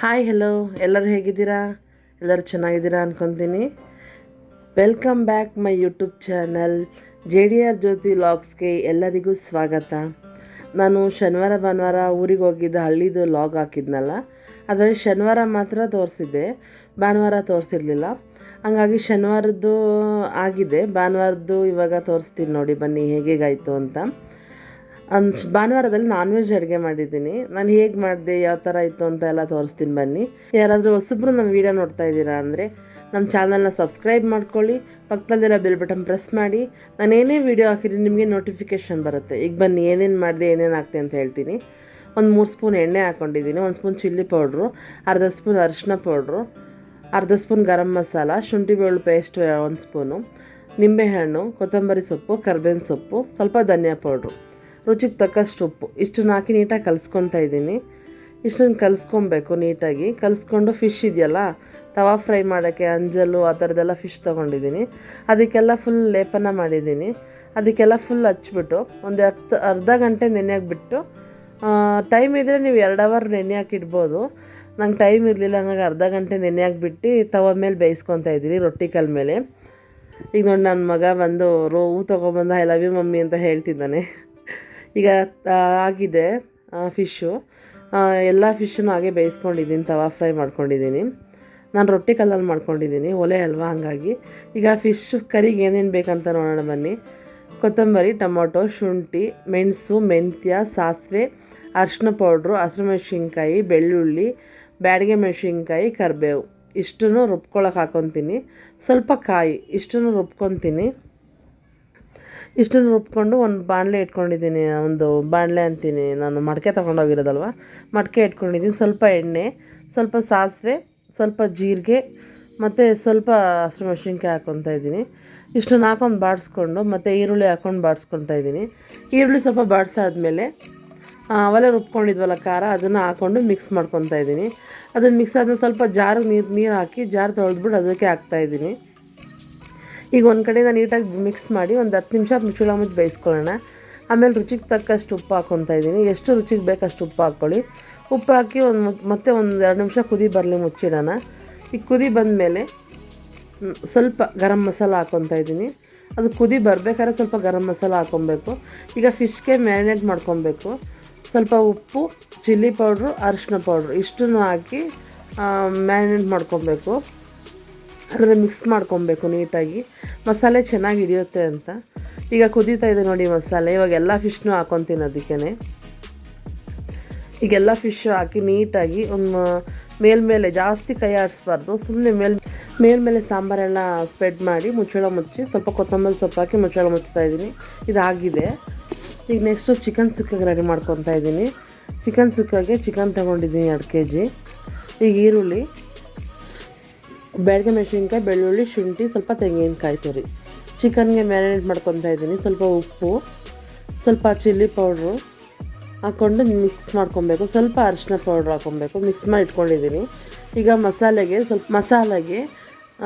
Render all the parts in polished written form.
Hi hello, ಎಲ್ಲರೂ ಹೇಗಿದ್ದೀರಾ? ಎಲ್ಲರೂ ಚೆನ್ನಾಗಿದ್ದೀರಾ ಅಂದ್ಕೊತೀನಿ. Welcome back my YouTube channel JDR Jyothi ವ್ಲಾಗ್ಸ್ಗೆ ಎಲ್ಲರಿಗೂ ಸ್ವಾಗತ. ನಾನು ಶನಿವಾರ ಭಾನುವಾರ ಊರಿಗೆ ಹೋಗಿದ್ದ ಹಳ್ಳಿದು ವ್ಲಾಗ್ ಹಾಕಿದ್ನಲ್ಲ, ಅದರಲ್ಲಿ ಶನಿವಾರ ಮಾತ್ರ ತೋರಿಸಿದ್ದೆ, ಭಾನುವಾರ ತೋರಿಸಿರಲಿಲ್ಲ. ಹಂಗಾಗಿ ಶನಿವಾರದ್ದು ಆಗಿದೆ, ಭಾನುವಾರದ್ದು ಇವಾಗ ತೋರಿಸ್ತೀನಿ ನೋಡಿ, ಬನ್ನಿ ಹೇಗಾಯಿತು ಅಂತ. ಭಾನುವಾರದಲ್ಲಿ ನಾನ್ ವೆಜ್ ಅಡುಗೆ ಮಾಡಿದ್ದೀನಿ. ನಾನು ಹೇಗೆ ಮಾಡಿದೆ, ಯಾವ ಥರ ಇತ್ತು ಅಂತ ಎಲ್ಲ ತೋರಿಸ್ತೀನಿ ಬನ್ನಿ. ಯಾರಾದರೂ ಹೊಸಬ್ರು ನಮ್ಮ ವೀಡಿಯೋ ನೋಡ್ತಾ ಇದ್ದೀರಾ ಅಂದರೆ ನಮ್ಮ ಚಾನಲ್ನ ಸಬ್ಸ್ಕ್ರೈಬ್ ಮಾಡ್ಕೊಳ್ಳಿ, ಪಕ್ಕದಲ್ಲೆಲ್ಲ ಬೆಲ್ ಬಟನ್ ಪ್ರೆಸ್ ಮಾಡಿ. ನಾನು ಏನೇ ವೀಡಿಯೋ ಹಾಕಿದ್ರೆ ನಿಮಗೆ ನೋಟಿಫಿಕೇಷನ್ ಬರುತ್ತೆ. ಈಗ ಬನ್ನಿ ಏನೇನು ಮಾಡಿದೆ, ಏನೇನು ಹಾಕ್ತೆ ಅಂತ ಹೇಳ್ತೀನಿ. ಒಂದು 3 ಸ್ಪೂನ್ ಎಣ್ಣೆ ಹಾಕ್ಕೊಂಡಿದ್ದೀನಿ, 1 ಸ್ಪೂನ್ ಚಿಲ್ಲಿ ಪೌಡ್ರು, ಅರ್ಧ ಸ್ಪೂನ್ ಅರಿಶಿನ ಪೌಡ್ರು, ಅರ್ಧ ಸ್ಪೂನ್ ಗರಂ ಮಸಾಲ, ಶುಂಠಿ ಬೆಳ್ಳುಳ್ಳಿ ಪೇಸ್ಟು 1 ಸ್ಪೂನು, ನಿಂಬೆಹಣ್ಣು, ಕೊತ್ತಂಬರಿ ಸೊಪ್ಪು, ಕರ್ಬೇವಿನ ಸೊಪ್ಪು, ಸ್ವಲ್ಪ ಧನಿಯಾ ಪೌಡ್ರು, ರುಚಿಗೆ ತಕ್ಕಷ್ಟು ಉಪ್ಪು, ಇಷ್ಟನ್ನು ಹಾಕಿ ನೀಟಾಗಿ ಕಲಿಸ್ಕೊತಾ ಇದ್ದೀನಿ. ಇಷ್ಟನ್ನು ಕಲಿಸ್ಕೊಬೇಕು ನೀಟಾಗಿ. ಕಲಿಸ್ಕೊಂಡು ಫಿಶ್ ಇದೆಯಲ್ಲ, ತವಾ ಫ್ರೈ ಮಾಡೋಕ್ಕೆ ಅಂಜಲು ಆ ಥರದ್ದೆಲ್ಲ ಫಿಶ್ ತೊಗೊಂಡಿದ್ದೀನಿ. ಅದಕ್ಕೆಲ್ಲ ಫುಲ್ ಲೇಪನ ಮಾಡಿದ್ದೀನಿ. ಅದಕ್ಕೆಲ್ಲ ಫುಲ್ ಹಚ್ಬಿಟ್ಟು ಒಂದು ಅರ್ಧ ಗಂಟೆ ನೆನೆ ಹಾಕ್ಬಿಟ್ಟು, ಟೈಮ್ ಇದ್ದರೆ ನೀವು 2 ಅವರ್ ನೆನೆ ಹಾಕಿಡ್ಬೋದು. ನಂಗೆ ಟೈಮ್ ಇರಲಿಲ್ಲ, ಹಂಗಾಗಿ ಅರ್ಧ ಗಂಟೆ ನೆನೆ ಹಾಕ್ಬಿಟ್ಟು ತವ ಮೇಲೆ ಬೇಯಿಸ್ಕೊತಾ ಇದ್ದೀನಿ, ರೊಟ್ಟಿ ಕಲ್ ಮೇಲೆ. ಈಗ ನೋಡಿ ನನ್ನ ಮಗ ಬಂದು ಹೂ ತೊಗೊಬಂದು ಐ ಲವ್ ಯು ಮಮ್ಮಿ ಅಂತ ಹೇಳ್ತಿದ್ದಾನೆ. ಈಗ ಆಗಿದೆ ಫಿಶ್ಶು. ಎಲ್ಲ ಫಿಶನ್ನು ಹಾಗೆ ಬೇಯಿಸ್ಕೊಂಡಿದ್ದೀನಿ, ತವಾ ಫ್ರೈ ಮಾಡ್ಕೊಂಡಿದ್ದೀನಿ. ನಾನು ರೊಟ್ಟಿ ಕಲ್ಲಲ್ಲಿ ಮಾಡ್ಕೊಂಡಿದ್ದೀನಿ, ಒಲೆ ಅಲ್ವಾ, ಹಂಗಾಗಿ. ಈಗ ಫಿಶ್ ಕರಿಗೆ ಏನೇನು ಬೇಕಂತ ನೋಡೋಣ ಬನ್ನಿ. ಕೊತ್ತಂಬರಿ, ಟೊಮೊಟೊ, ಶುಂಠಿ, ಮೆಣಸು, ಮೆಂತ್ಯ, ಸಾಸಿವೆ, ಅರಿಶಿನ ಪೌಡ್ರು, ಹಸಿಮೆಣ್ಸಿನ್ಕಾಯಿ, ಬೆಳ್ಳುಳ್ಳಿ, ಬ್ಯಾಡಗೆ ಮೆಣಸಿನ್ಕಾಯಿ, ಕರಿಬೇವು ಇಷ್ಟನ್ನು ರುಬ್ಕೊಳಕ್ಕೆ ಹಾಕ್ಕೊತೀನಿ. ಸ್ವಲ್ಪ ಕಾಯಿ ಇಷ್ಟನ್ನು ರುಬ್ಕೊತೀನಿ. ಇಷ್ಟನ್ನು ರುಬ್ಕೊಂಡು ಒಂದು ಬಾಣಲೆ ಇಟ್ಕೊಂಡಿದ್ದೀನಿ. ಒಂದು ಬಾಣಲೆ ಅಂತೀನಿ ನಾನು, ಮಡಕೆ ತೊಗೊಂಡೋಗಿರೋದಲ್ವ, ಮಡಕೆ ಇಟ್ಕೊಂಡಿದ್ದೀನಿ. ಸ್ವಲ್ಪ ಎಣ್ಣೆ, ಸ್ವಲ್ಪ ಸಾಸಿವೆ, ಸ್ವಲ್ಪ ಜೀರಿಗೆ ಮತ್ತು ಸ್ವಲ್ಪ ಹಸಿಮೆಣ್ಸಿನ್ಕಾಯಿ ಹಾಕ್ಕೊತಾ ಇದ್ದೀನಿ. ಇಷ್ಟನ್ನು ಹಾಕೊಂಡು ಬಾಡಿಸ್ಕೊಂಡು ಮತ್ತು ಈರುಳ್ಳಿ ಹಾಕ್ಕೊಂಡು ಬಾಡಿಸ್ಕೊತಾ ಇದ್ದೀನಿ. ಈರುಳ್ಳಿ ಸ್ವಲ್ಪ ಬಾಡಿಸಾದ್ಮೇಲೆ ಅವೆಲ್ಲ ರುಬ್ಕೊಂಡಿದ್ವಲ್ಲ ಖಾರ, ಅದನ್ನು ಹಾಕ್ಕೊಂಡು ಮಿಕ್ಸ್ ಮಾಡ್ಕೊತಾ ಇದ್ದೀನಿ. ಅದನ್ನು ಮಿಕ್ಸ್ ಆದಮೇಲೆ ಸ್ವಲ್ಪ ಜಾರಿಗೆ ನೀರು ಹಾಕಿ ಜಾರು ತೊಳೆದ್ಬಿಟ್ಟು ಅದಕ್ಕೆ ಹಾಕ್ತಾಯಿದ್ದೀನಿ. ಈಗ ಒಂದು ಕಡೆಯಿಂದ ನೀಟಾಗಿ ಮಿಕ್ಸ್ ಮಾಡಿ ಒಂದು 10 ನಿಮಿಷ ಮುಚ್ಚಳ ಮುಚ್ಚಿ ಬೇಯಿಸ್ಕೊಳ್ಳೋಣ. ಆಮೇಲೆ ರುಚಿಗೆ ತಕ್ಕಷ್ಟು ಉಪ್ಪು ಹಾಕ್ಕೊತಾ ಇದ್ದೀನಿ. ಎಷ್ಟು ರುಚಿಗೆ ಬೇಕಷ್ಟು ಉಪ್ಪು ಹಾಕ್ಕೊಳ್ಳಿ. ಉಪ್ಪು ಹಾಕಿ ಮತ್ತೆ ಒಂದು 2 ನಿಮಿಷ ಕುದಿ ಬರಲಿ, ಮುಚ್ಚಿಡೋಣ. ಈಗ ಕುದಿ ಬಂದಮೇಲೆ ಸ್ವಲ್ಪ ಗರಂ ಮಸಾಲ ಹಾಕ್ಕೊತಾ ಇದ್ದೀನಿ. ಅದು ಕುದಿ ಬರಬೇಕಾದ್ರೆ ಸ್ವಲ್ಪ ಗರಂ ಮಸಾಲ ಹಾಕ್ಕೊಬೇಕು. ಈಗ ಫಿಶ್ಗೆ ಮ್ಯಾರಿನೇಟ್ ಮಾಡ್ಕೊಬೇಕು. ಸ್ವಲ್ಪ ಉಪ್ಪು, ಚಿಲ್ಲಿ ಪೌಡ್ರು, ಅರಿಶಿನ ಪೌಡ್ರು ಇಷ್ಟನ್ನು ಹಾಕಿ ಮ್ಯಾರಿನೇಟ್ ಮಾಡ್ಕೊಬೇಕು. ಅದನ್ನು ಮಿಕ್ಸ್ ಮಾಡ್ಕೊಬೇಕು ನೀಟಾಗಿ, ಮಸಾಲೆ ಚೆನ್ನಾಗಿ ಹಿಡಿಯುತ್ತೆ ಅಂತ. ಈಗ ಕುದೀತಾ ಇದೆ ನೋಡಿ ಮಸಾಲೆ. ಇವಾಗ ಎಲ್ಲ ಫಿಶ್ನೂ ಹಾಕ್ಕೊತೀನಿ ಅದಕ್ಕೇ. ಈಗೆಲ್ಲ ಫಿಶ್ ಹಾಕಿ ನೀಟಾಗಿ ಒಂದು ಮೇಲ್ಮೇಲೆ ಜಾಸ್ತಿ ಕೈ ಆಡಿಸ್ಬಾರ್ದು, ಸುಮ್ಮನೆ ಮೇಲ್ಮೇಲೆ ಸಾಂಬಾರೆಲ್ಲ ಸ್ಪ್ರೆಡ್ ಮಾಡಿ ಮುಚ್ಚಳ ಮುಚ್ಚಿ ಸ್ವಲ್ಪ ಕೊತ್ತಂಬರಿ ಸೊಪ್ಪು ಹಾಕಿ ಮುಚ್ಚಳ ಮುಚ್ತಾ ಇದ್ದೀನಿ. ಇದಾಗಿದೆ. ಈಗ ನೆಕ್ಸ್ಟು ಚಿಕನ್ ಸುಕ್ಕಾಗೆ ರೆಡಿ ಮಾಡ್ಕೊತಾ ಇದ್ದೀನಿ. ಚಿಕನ್ ಸುಕ್ಕಾಗೆ ಚಿಕನ್ ತೊಗೊಂಡಿದ್ದೀನಿ 2 kg. ಈಗ ಈರುಳ್ಳಿ, ಬ್ಯಾಡಗೆ ಮೆಣಸಿನ್ಕಾಯಿ, ಬೆಳ್ಳುಳ್ಳಿ, ಶುಂಠಿ, ಸ್ವಲ್ಪ ತೆಂಗಿನಕಾಯಿ ತುರಿ, ಚಿಕನ್ಗೆ ಮ್ಯಾರಿನೇಟ್ ಮಾಡ್ಕೊತಾ ಇದ್ದೀನಿ. ಸ್ವಲ್ಪ ಉಪ್ಪು, ಸ್ವಲ್ಪ ಚಿಲ್ಲಿ ಪೌಡ್ರು ಹಾಕ್ಕೊಂಡು ಮಿಕ್ಸ್ ಮಾಡ್ಕೊಬೇಕು. ಸ್ವಲ್ಪ ಅರಿಶಿನ ಪೌಡ್ರ್ ಹಾಕ್ಕೊಬೇಕು. ಮಿಕ್ಸ್ ಮಾಡಿ ಇಟ್ಕೊಂಡಿದ್ದೀನಿ. ಈಗ ಮಸಾಲೆಗೆ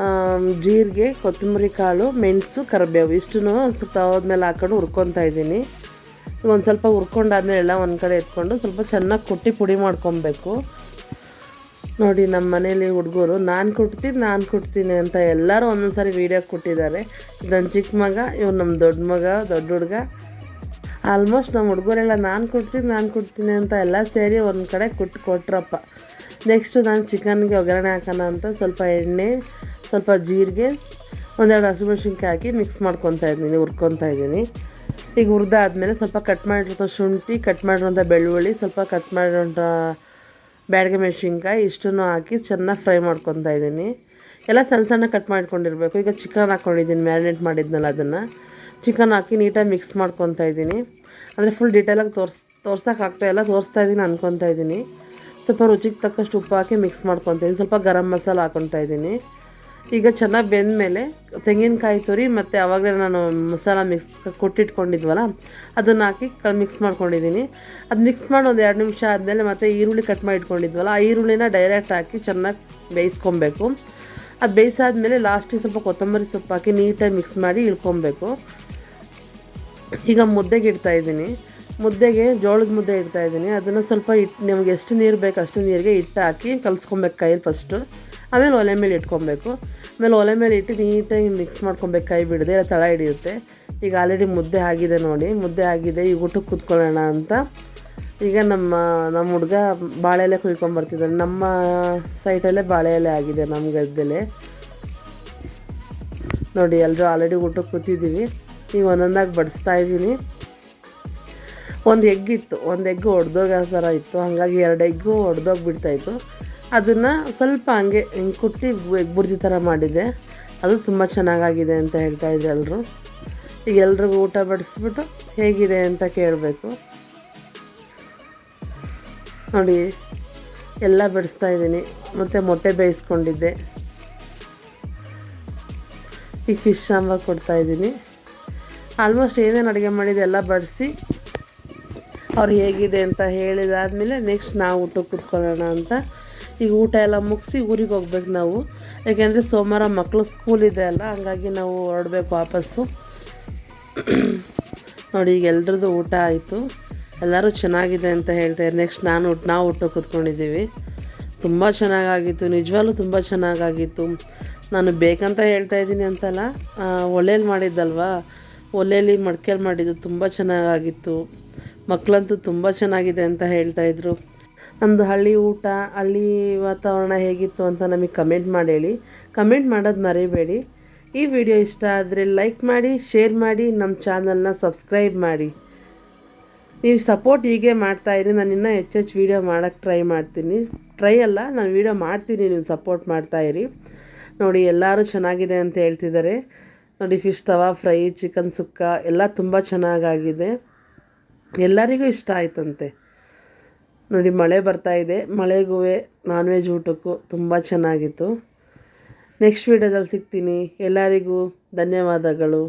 ಜೀರಿಗೆ, ಕೊತ್ತಂಬರಿ ಕಾಳು, ಮೆಣಸು, ಕರಿಬೇವು ಇಷ್ಟನ್ನು ತವದ್ಮೇಲೆ ಹಾಕ್ಕೊಂಡು ಹುರ್ಕೊತಾ ಇದ್ದೀನಿ. ಈಗ ಒಂದು ಸ್ವಲ್ಪ ಹುರ್ಕೊಂಡಾದ್ಮೇಲೆ ಎಲ್ಲ ಒಂದು ಕಡೆ ಎತ್ಕೊಂಡು ಸ್ವಲ್ಪ ಚೆನ್ನಾಗಿ ಕುಟ್ಟಿ ಪುಡಿ ಮಾಡ್ಕೊಬೇಕು. ನೋಡಿ ನಮ್ಮ ಮನೇಲಿ ಹುಡುಗರು ನಾನು ಕೊಡ್ತೀನಿ ಅಂತ ಎಲ್ಲರೂ ಒಂದೊಂದು ಸಾರಿ ವೀಡಿಯೋ ಕೊಟ್ಟಿದ್ದಾರೆ. ಇದು ನನ್ನ ಚಿಕ್ಕ ಮಗ, ಇವ್ನು ನಮ್ಮ ದೊಡ್ಡ ಹುಡುಗ. ಆಲ್ಮೋಸ್ಟ್ ನಮ್ಮ ಹುಡುಗರೆಲ್ಲ ನಾನು ಕೊಡ್ತೀನಿ ಅಂತ ಎಲ್ಲ ಸೇರಿ ಒಂದು ಕಡೆ ಕೊಟ್ರಪ್ಪ. ನೆಕ್ಸ್ಟು ನಾನು ಚಿಕನ್ಗೆ ಒಗ್ಗರಣೆ ಹಾಕೋಣ ಅಂತ ಸ್ವಲ್ಪ ಎಣ್ಣೆ, ಸ್ವಲ್ಪ ಜೀರಿಗೆ, 1-2 ಹಸಿಮೆಣ್ಸಿನ್ಕಾಯಿ ಹಾಕಿ ಮಿಕ್ಸ್ ಮಾಡ್ಕೊತಾ ಇದ್ದೀನಿ, ಹುರ್ಕೊತಾ ಇದ್ದೀನಿ. ಈಗ ಹುರಿದಾದ್ಮೇಲೆ ಸ್ವಲ್ಪ ಕಟ್ ಮಾಡಿರೋ ಶುಂಠಿ, ಕಟ್ ಮಾಡಿರೋಂಥ ಬೆಳ್ಳುಳ್ಳಿ, ಸ್ವಲ್ಪ ಕಟ್ ಮಾಡಿರೋಂಥ ಬ್ಯಾಡಗೆ ಮೆಣಸಿನ್ಕಾಯಿ ಇಷ್ಟನ್ನು ಹಾಕಿ ಚೆನ್ನಾಗಿ ಫ್ರೈ ಮಾಡ್ಕೊತಾ ಇದ್ದೀನಿ. ಎಲ್ಲ ಸಣ್ಣ ಕಟ್ ಮಾಡ್ಕೊಂಡಿರಬೇಕು. ಈಗ ಚಿಕನ್ ಹಾಕ್ಕೊಂಡಿದ್ದೀನಿ, ಮ್ಯಾರಿನೇಟ್ ಮಾಡಿದ್ನಲ್ಲ ಅದನ್ನು ಚಿಕನ್ ಹಾಕಿ ನೀಟಾಗಿ ಮಿಕ್ಸ್ ಮಾಡ್ಕೊತಾ ಇದ್ದೀನಿ. ಅಂದರೆ ಫುಲ್ ಡೀಟೇಲಾಗಿ ತೋರ್ಸೋಕ್ಕಾಗ್ತಾಯಿಲ್ಲ, ತೋರಿಸ್ತಾ ಇದ್ದೀನಿ ಅನ್ಕೊತಾ ಇದ್ದೀನಿ. ಸ್ವಲ್ಪ ರುಚಿಗೆ ತಕ್ಕಷ್ಟು ಉಪ್ಪು ಹಾಕಿ ಮಿಕ್ಸ್ ಮಾಡ್ಕೊತಾ ಇದ್ದೀನಿ. ಸ್ವಲ್ಪ ಗರಂ ಮಸಾಲ ಹಾಕ್ಕೊತಾ ಇದ್ದೀನಿ. ಈಗ ಚೆನ್ನಾಗಿ ಬೆಂದಮೇಲೆ ತೆಂಗಿನಕಾಯಿ ತುರಿ ಮತ್ತು ಆವಾಗಲೇ ನಾನು ಮಸಾಲ ಕೊಟ್ಟಿಟ್ಕೊಂಡಿದ್ವಲ್ಲ ಅದನ್ನು ಹಾಕಿ ಮಿಕ್ಸ್ ಮಾಡ್ಕೊಂಡಿದ್ದೀನಿ. ಅದು ಮಿಕ್ಸ್ ಮಾಡಿ ಒಂದು 2 ನಿಮಿಷ ಆದಮೇಲೆ ಮತ್ತು ಈರುಳ್ಳಿ ಕಟ್ ಮಾಡಿ ಇಟ್ಕೊಂಡಿದ್ವಲ್ಲ ಆ ಈರುಳ್ಳಿನ ಡೈರೆಕ್ಟ್ ಹಾಕಿ ಚೆನ್ನಾಗಿ ಬೇಯಿಸ್ಕೊಬೇಕು. ಅದು ಬೇಯಿಸಾದ್ಮೇಲೆ ಲಾಸ್ಟಿಗೆ ಸ್ವಲ್ಪ ಕೊತ್ತಂಬರಿ ಸೊಪ್ಪು ಹಾಕಿ ನೀಟಾಗಿ ಮಿಕ್ಸ್ ಮಾಡಿ ಇಳ್ಕೊಬೇಕು. ಈಗ ಮುದ್ದೆಗೆ ಇಡ್ತಾಯಿದ್ದೀನಿ. ಮುದ್ದೆಗೆ ಜೋಳದ ಮುದ್ದೆ ಇಡ್ತಾಯಿದ್ದೀನಿ. ಅದನ್ನು ಸ್ವಲ್ಪ ನಮಗೆ ಎಷ್ಟು ನೀರು ಬೇಕು ಅಷ್ಟು ನೀರಿಗೆ ಹಿಟ್ಟು ಹಾಕಿ ಕಲಿಸ್ಕೊಬೇಕು ಕೈಯಲ್ಲಿ ಫಸ್ಟು. ಆಮೇಲೆ ಒಲೆ ಮೇಲೆ ಇಟ್ಕೊಬೇಕು. ಆಮೇಲೆ ಒಲೆ ಮೇಲೆ ಇಟ್ಟು ನೀಟಾಗಿ ಮಿಕ್ಸ್ ಮಾಡ್ಕೊಬೇಕು, ಕೈ ಬಿಡದೆ, ಇಲ್ಲ ತಳ ಹಿಡಿಯುತ್ತೆ. ಈಗ ಆಲ್ರೆಡಿ ಮುದ್ದೆ ಆಗಿದೆ ನೋಡಿ, ಮುದ್ದೆ ಆಗಿದೆ. ಈಗ ಊಟಕ್ಕೆ ಕೂತ್ಕೊಳ್ಳೋಣ ಅಂತ ಈಗ ನಮ್ಮ ಹುಡುಗ ಬಾಳೆ ಎಲೆ ಕುಯ್ಕೊಂಬರ್ತಿದ್ದಾನೆ. ನಮ್ಮ ಸೈಟಲ್ಲೇ ಬಾಳೆ ಎಲೆ ಆಗಿದೆ, ನಮ್ಮ ಗದ್ದೆಲೆ ನೋಡಿ. ಎಲ್ಲರೂ ಆಲ್ರೆಡಿ ಊಟಕ್ಕೆ ಕೂತಿದ್ದೀವಿ. ಈಗ ಒಂದೊಂದಾಗಿ ಬಡಿಸ್ತಾಯಿದ್ದೀನಿ. ಒಂದು ಎಗ್ಗಿತ್ತು, ಒಂದು ಎಗ್ಗು ಒಡೆದೋಗೋ ಥರ ಇತ್ತು, ಹಾಗಾಗಿ 2 ಎಗ್ಗು ಒಡೆದೋಗ್ಬಿಡ್ತಾಯಿತ್ತು. ಅದನ್ನು ಸ್ವಲ್ಪ ಹಂಗೆ ಹಿಂಗೆ ಕುಟ್ಟಿ ಎಗ್ ಬುರ್ಜಿ ಥರ ಮಾಡಿದ್ದೆ. ಅದು ತುಂಬ ಚೆನ್ನಾಗಾಗಿದೆ ಅಂತ ಹೇಳ್ತಾಯಿದ್ರು ಎಲ್ಲರೂ. ಈಗ ಎಲ್ರಿಗೂ ಊಟ ಬಡಿಸ್ಬಿಟ್ಟು ಹೇಗಿದೆ ಅಂತ ಕೇಳಬೇಕು ನೋಡಿ. ಎಲ್ಲ ಬಡಿಸ್ತಾಯಿದ್ದೀನಿ. ಮತ್ತು ಮೊಟ್ಟೆ ಬೇಯಿಸ್ಕೊಂಡಿದ್ದೆ. ಈಗ ಫಿಶ್ ಸಾಂಬಾರು ಕೊಡ್ತಾಯಿದ್ದೀನಿ. ಆಲ್ಮೋಸ್ಟ್ ಏನೇನು ಅಡುಗೆ ಮಾಡಿದೆ ಎಲ್ಲ ಬಡಿಸಿ ಅವ್ರು ಹೇಗಿದೆ ಅಂತ ಹೇಳಿದಾದಮೇಲೆ ನೆಕ್ಸ್ಟ್ ನಾವು ಊಟಕ್ಕೆ ಕೂತ್ಕೊಳ್ಳೋಣ ಅಂತ. ಈಗ ಊಟ ಎಲ್ಲ ಮುಗಿಸಿ ಊರಿಗೆ ಹೋಗ್ಬೇಕು ನಾವು. ಯಾಕೆಂದರೆ ಸೋಮವಾರ ಮಕ್ಕಳು ಸ್ಕೂಲ್ ಇದೆ ಅಲ್ಲ, ಹಂಗಾಗಿ ನಾವು ಹೊರಡ್ಬೇಕು ವಾಪಸ್ಸು ನೋಡಿ. ಈಗ ಎಲ್ರದ್ದು ಊಟ ಆಯಿತು, ಎಲ್ಲರೂ ಚೆನ್ನಾಗಿದೆ ಅಂತ ಹೇಳ್ತಾರೆ. ನೆಕ್ಸ್ಟ್ ನಾವು ಊಟಕ್ಕೆ ಕೂತ್ಕೊಂಡಿದ್ದೀವಿ. ತುಂಬ ಚೆನ್ನಾಗಾಗಿತ್ತು, ನಿಜವಾಗ್ಲೂ ತುಂಬ ಚೆನ್ನಾಗಾಗಿತ್ತು. ನಾನು ಬೇಕಂತ ಹೇಳ್ತಾಯಿದ್ದೀನಿ ಅಂತಲ್ಲ, ಒಲೆಯಲ್ಲಿ ಮಾಡಿದ್ದಲ್ವಾ, ಒಲೆಯಲ್ಲಿ ಮಡ್ಕೆಯಲ್ಲಿ ಮಾಡಿದ್ದು ತುಂಬ ಚೆನ್ನಾಗಾಗಿತ್ತು. ಮಕ್ಕಳಂತೂ ತುಂಬ ಚೆನ್ನಾಗಿದೆ ಅಂತ ಹೇಳ್ತಾಯಿದ್ರು. ನಮ್ಮದು ಹಳ್ಳಿ ಊಟ, ಹಳ್ಳಿ ವಾತಾವರಣ ಹೇಗಿತ್ತು ಅಂತ ನಮಗೆ ಕಮೆಂಟ್ ಮಾಡಿ ಹೇಳಿ. ಕಮೆಂಟ್ ಮಾಡೋದು ಮರಿಬೇಡಿ. ಈ ವಿಡಿಯೋ ಇಷ್ಟ ಆದರೆ ಲೈಕ್ ಮಾಡಿ, ಶೇರ್ ಮಾಡಿ, ನಮ್ಮ ಚಾನಲ್ನ ಸಬ್ಸ್ಕ್ರೈಬ್ ಮಾಡಿ. ನೀವು ಸಪೋರ್ಟ್ ಹೀಗೆ ಮಾಡ್ತಾಯಿರಿ, ನಾನು ಇನ್ನೂ ಹೆಚ್ಚೆಚ್ಚು ವೀಡಿಯೋ ಮಾಡೋಕ್ಕೆ ಟ್ರೈ ಮಾಡ್ತೀನಿ. ನಾನು ವೀಡಿಯೋ ಮಾಡ್ತೀನಿ, ನೀವು ಸಪೋರ್ಟ್ ಮಾಡ್ತಾಯಿರಿ ನೋಡಿ. ಎಲ್ಲರೂ ಚೆನ್ನಾಗಿದೆ ಅಂತ ಹೇಳ್ತಿದ್ದಾರೆ ನೋಡಿ. ಫಿಶ್ ತವಾ ಫ್ರೈ, ಚಿಕನ್ ಸುಕ್ಕ ಎಲ್ಲ ತುಂಬ ಚೆನ್ನಾಗಾಗಿದೆ, ಎಲ್ಲರಿಗೂ ಇಷ್ಟ ಆಯ್ತಂತೆ ನೋಡಿ. ಮಳೆ ಬರ್ತಾಯಿದೆ, ಮಳೆಗೂ ನಾನ್ ವೆಜ್ ಊಟಕ್ಕೂ ತುಂಬ ಚೆನ್ನಾಗಿತ್ತು. ನೆಕ್ಸ್ಟ್ ವೀಡಿಯೋದಲ್ಲಿ ಸಿಗ್ತೀನಿ. ಎಲ್ಲರಿಗೂ ಧನ್ಯವಾದಗಳು.